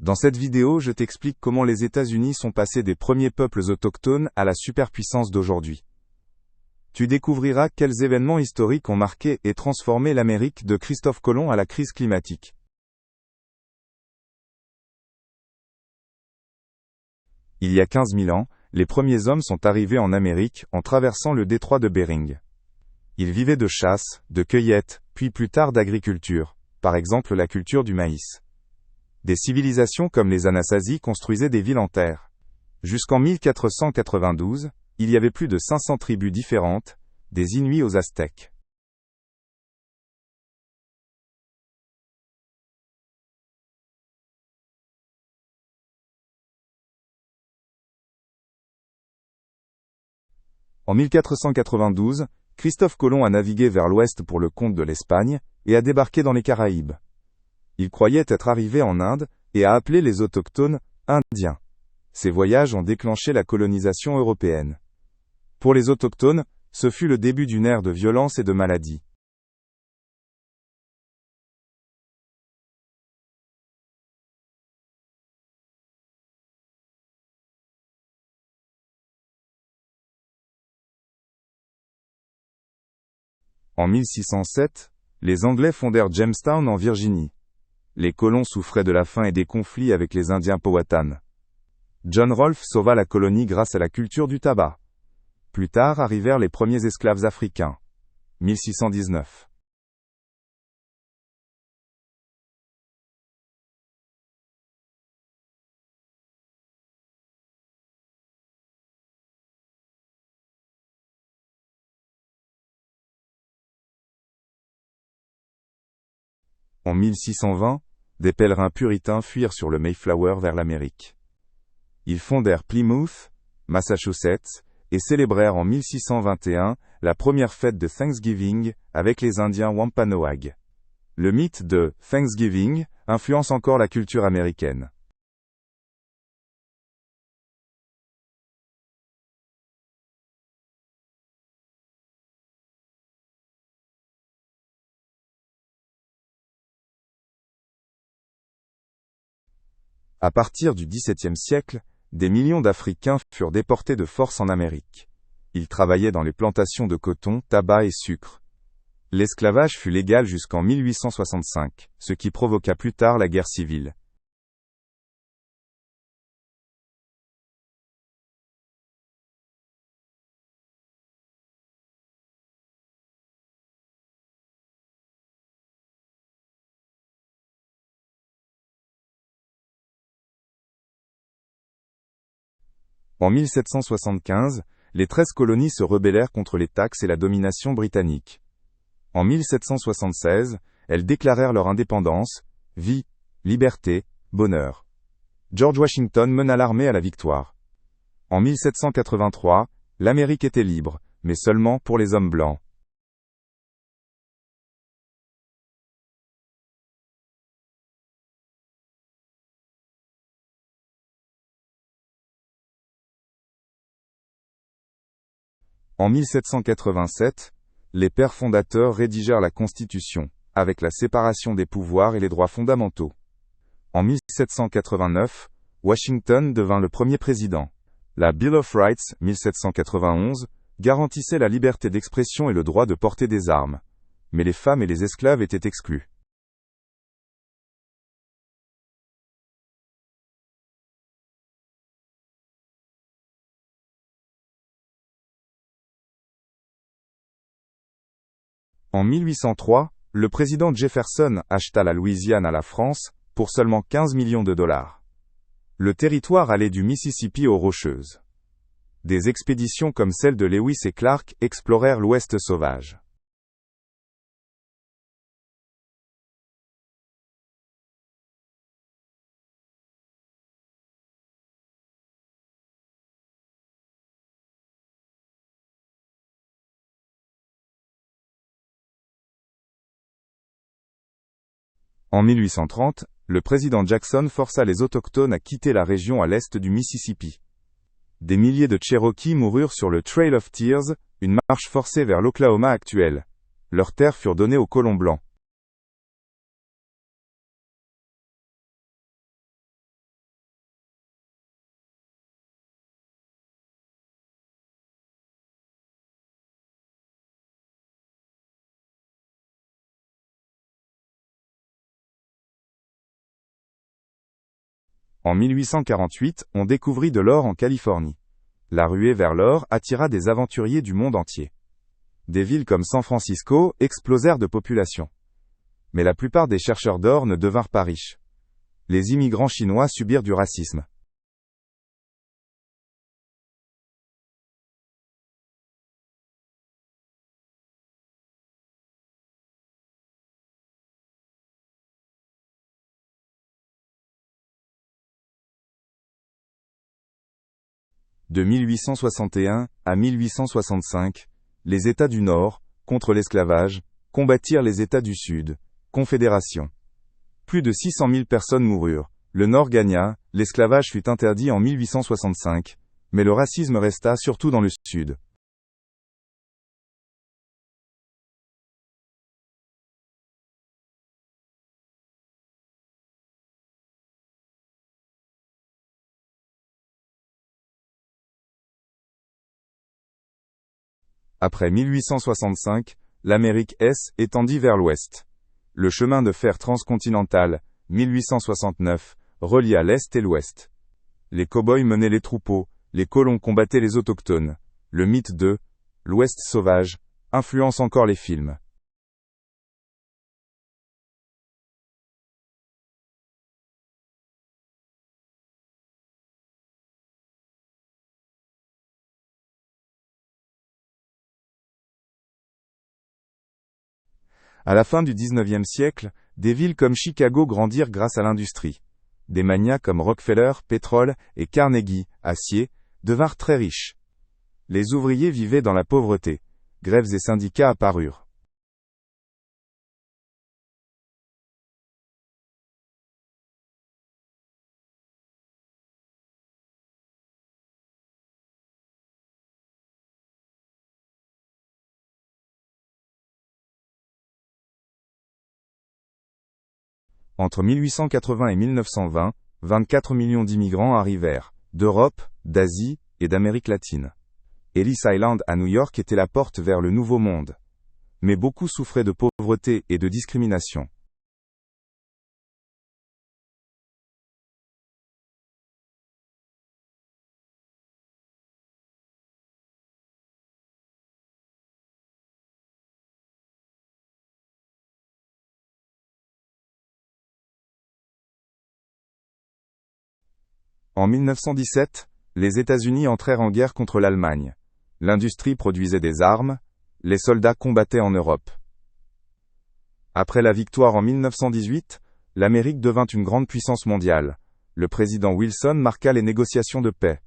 Dans cette vidéo, je t'explique comment les États-Unis sont passés des premiers peuples autochtones à la superpuissance d'aujourd'hui. Tu découvriras quels événements historiques ont marqué et transformé l'Amérique de Christophe Colomb à la crise climatique. Il y a 15 000 ans, les premiers hommes sont arrivés en Amérique en traversant le détroit de Bering. Ils vivaient de chasse, de cueillette, puis plus tard d'agriculture, par exemple la culture du maïs. Des civilisations comme les Anasazi construisaient des villes en terre. Jusqu'en 1492, il y avait plus de 500 tribus différentes, des Inuits aux Aztèques. En 1492, Christophe Colomb a navigué vers l'ouest pour le compte de l'Espagne et a débarqué dans les Caraïbes. Il croyait être arrivé en Inde et a appelé les autochtones Indiens. Ces voyages ont déclenché la colonisation européenne. Pour les autochtones, ce fut le début d'une ère de violence et de maladie. En 1607, les Anglais fondèrent Jamestown en Virginie. Les colons souffraient de la faim et des conflits avec les Indiens Powhatan. John Rolfe sauva la colonie grâce à la culture du tabac. Plus tard arrivèrent les premiers esclaves africains. 1619. En 1620, des pèlerins puritains fuirent sur le Mayflower vers l'Amérique. Ils fondèrent Plymouth, Massachusetts, et célébrèrent en 1621 la première fête de Thanksgiving avec les Indiens Wampanoag. Le mythe de Thanksgiving influence encore la culture américaine. À partir du XVIIe siècle, des millions d'Africains furent déportés de force en Amérique. Ils travaillaient dans les plantations de coton, tabac et sucre. L'esclavage fut légal jusqu'en 1865, ce qui provoqua plus tard la guerre civile. En 1775, les 13 colonies se rebellèrent contre les taxes et la domination britannique. En 1776, elles déclarèrent leur indépendance, vie, liberté, bonheur. George Washington mena l'armée à la victoire. En 1783, l'Amérique était libre, mais seulement pour les hommes blancs. En 1787, les pères fondateurs rédigèrent la Constitution, avec la séparation des pouvoirs et les droits fondamentaux. En 1789, Washington devint le premier président. La Bill of Rights, 1791, garantissait la liberté d'expression et le droit de porter des armes. Mais les femmes et les esclaves étaient exclus. En 1803, le président Jefferson acheta la Louisiane à la France, pour seulement 15 millions de dollars. Le territoire allait du Mississippi aux Rocheuses. Des expéditions comme celle de Lewis et Clark explorèrent l'Ouest sauvage. En 1830, le président Jackson força les Autochtones à quitter la région à l'est du Mississippi. Des milliers de Cherokees moururent sur le Trail of Tears, une marche forcée vers l'Oklahoma actuel. Leurs terres furent données aux colons blancs. En 1848, on découvrit de l'or en Californie. La ruée vers l'or attira des aventuriers du monde entier. Des villes comme San Francisco explosèrent de population. Mais la plupart des chercheurs d'or ne devinrent pas riches. Les immigrants chinois subirent du racisme. De 1861 à 1865, les États du Nord, contre l'esclavage, combattirent les États du Sud, Confédération. Plus de 600 000 personnes moururent. Le Nord gagna, l'esclavage fut interdit en 1865, mais le racisme resta surtout dans le Sud. Après 1865, l'Amérique S étendit vers l'Ouest. Le chemin de fer transcontinental, 1869, relia l'Est et l'Ouest. Les cow-boys menaient les troupeaux, les colons combattaient les autochtones. Le mythe de l'Ouest sauvage influence encore les films. À la fin du XIXe siècle, des villes comme Chicago grandirent grâce à l'industrie. Des magnats comme Rockefeller, pétrole, et Carnegie, acier, devinrent très riches. Les ouvriers vivaient dans la pauvreté. Grèves et syndicats apparurent. Entre 1880 et 1920, 24 millions d'immigrants arrivèrent, d'Europe, d'Asie et d'Amérique latine. Ellis Island à New York était la porte vers le Nouveau Monde. Mais beaucoup souffraient de pauvreté et de discrimination. En 1917, les États-Unis entrèrent en guerre contre l'Allemagne. L'industrie produisait des armes, les soldats combattaient en Europe. Après la victoire en 1918, l'Amérique devint une grande puissance mondiale. Le président Wilson marqua les négociations de paix.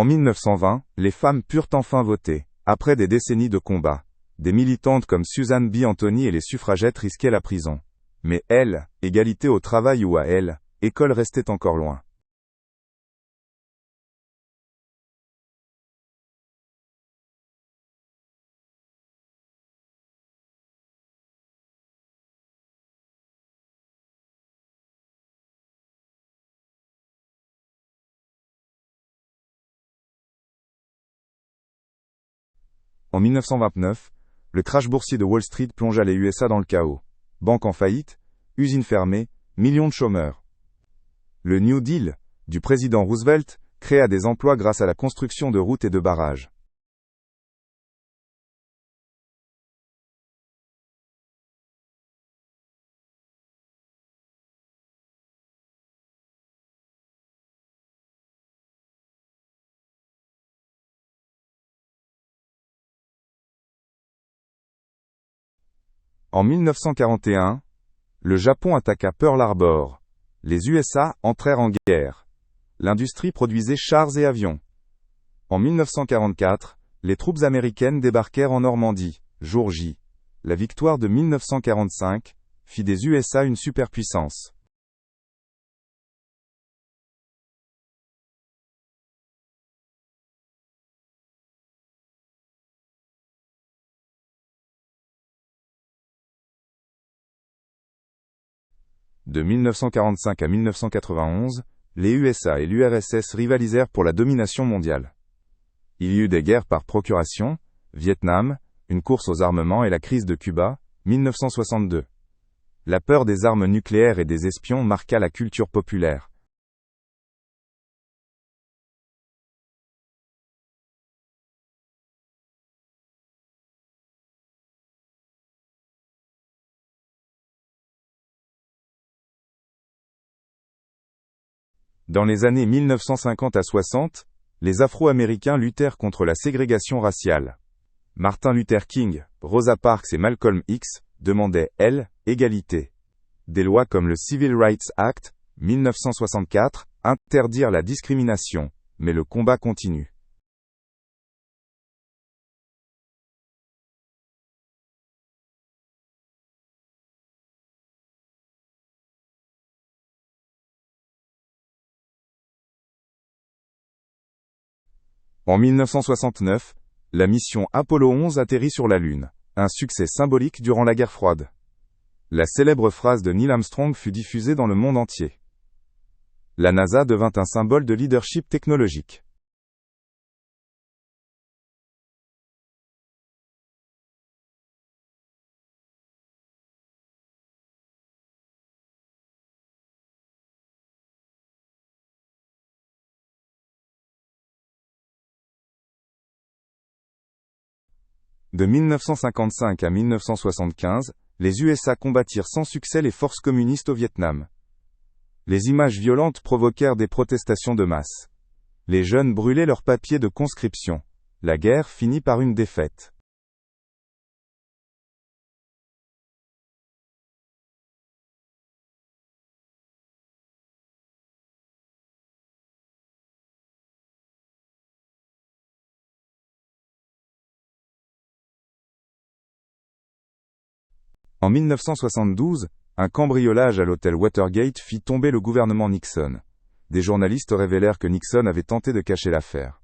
En 1920, les femmes purent enfin voter. Après des décennies de combats, des militantes comme Susan B. Anthony et les suffragettes risquaient la prison. Mais elle, égalité au travail ou à elle, école restait encore loin. En 1929, le crash boursier de Wall Street plongea les USA dans le chaos. Banques en faillite, usines fermées, millions de chômeurs. Le New Deal, du président Roosevelt, créa des emplois grâce à la construction de routes et de barrages. En 1941, le Japon attaqua Pearl Harbor. Les USA entrèrent en guerre. L'industrie produisait chars et avions. En 1944, les troupes américaines débarquèrent en Normandie, jour J. La victoire de 1945 fit des USA une superpuissance. De 1945 à 1991, les USA et l'URSS rivalisèrent pour la domination mondiale. Il y eut des guerres par procuration, Vietnam, une course aux armements et la crise de Cuba, 1962. La peur des armes nucléaires et des espions marqua la culture populaire. Dans les années 1950 à 60, les Afro-Américains luttèrent contre la ségrégation raciale. Martin Luther King, Rosa Parks et Malcolm X demandaient, elles, égalité. Des lois comme le Civil Rights Act, 1964, interdirent la discrimination, mais le combat continue. En 1969, la mission Apollo 11 atterrit sur la Lune, un succès symbolique durant la guerre froide. La célèbre phrase de Neil Armstrong fut diffusée dans le monde entier. La NASA devint un symbole de leadership technologique. De 1955 à 1975, les USA combattirent sans succès les forces communistes au Vietnam. Les images violentes provoquèrent des protestations de masse. Les jeunes brûlaient leurs papiers de conscription. La guerre finit par une défaite. En 1972, un cambriolage à l'hôtel Watergate fit tomber le gouvernement Nixon. Des journalistes révélèrent que Nixon avait tenté de cacher l'affaire.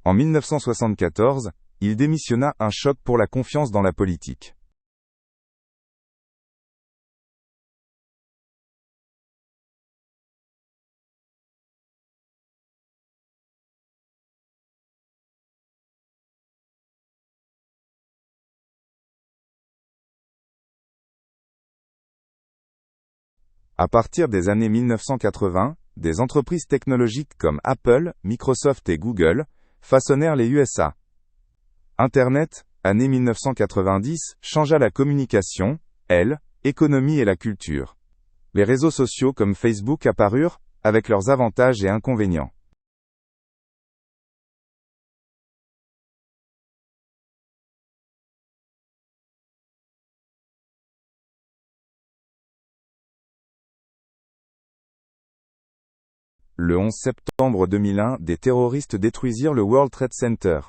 En 1974, il démissionna, un choc pour la confiance dans la politique. À partir des années 1980, des entreprises technologiques comme Apple, Microsoft et Google façonnèrent les USA. Internet, année 1990, changea la communication, l'économie et la culture. Les réseaux sociaux comme Facebook apparurent, avec leurs avantages et inconvénients. Le 11 septembre 2001, des terroristes détruisirent le World Trade Center.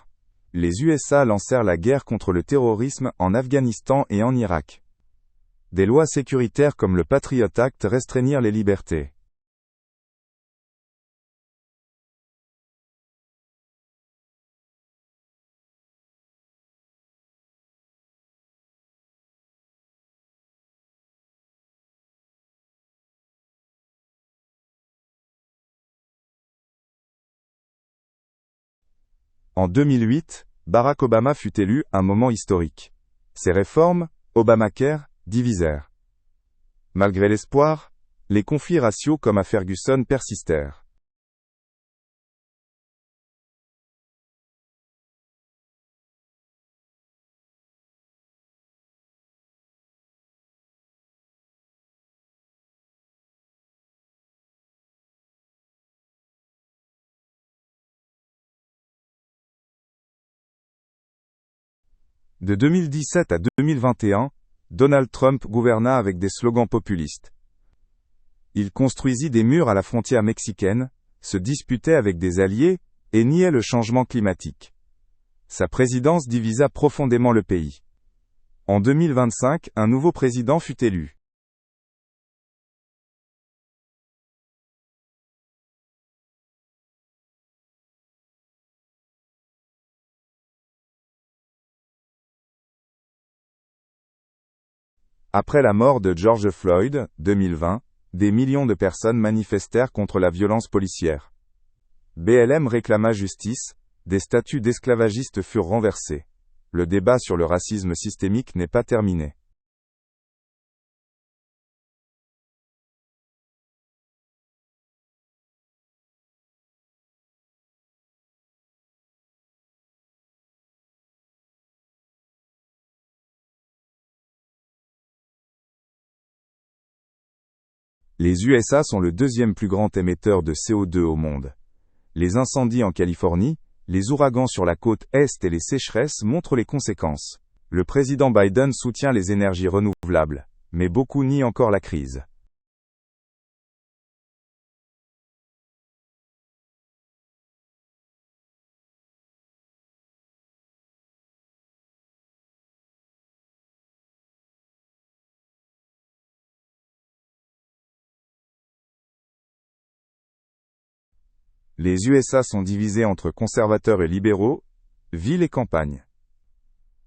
Les USA lancèrent la guerre contre le terrorisme en Afghanistan et en Irak. Des lois sécuritaires comme le Patriot Act restreignirent les libertés. En 2008, Barack Obama fut élu, un moment historique. Ses réformes, Obamacare, divisèrent. Malgré l'espoir, les conflits raciaux comme à Ferguson persistèrent. De 2017 à 2021, Donald Trump gouverna avec des slogans populistes. Il construisit des murs à la frontière mexicaine, se disputait avec des alliés, et niait le changement climatique. Sa présidence divisa profondément le pays. En 2025, un nouveau président fut élu. Après la mort de George Floyd, 2020, des millions de personnes manifestèrent contre la violence policière. BLM réclama justice, des statuts d'esclavagistes furent renversés. Le débat sur le racisme systémique n'est pas terminé. Les USA sont le deuxième plus grand émetteur de CO2 au monde. Les incendies en Californie, les ouragans sur la côte Est et les sécheresses montrent les conséquences. Le président Biden soutient les énergies renouvelables, mais beaucoup nient encore la crise. Les USA sont divisés entre conservateurs et libéraux, ville et campagne.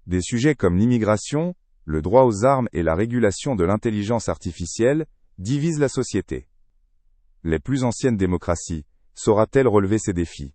Des sujets comme l'immigration, le droit aux armes et la régulation de l'intelligence artificielle divisent la société. Les plus anciennes démocraties saura-t-elle relever ces défis ?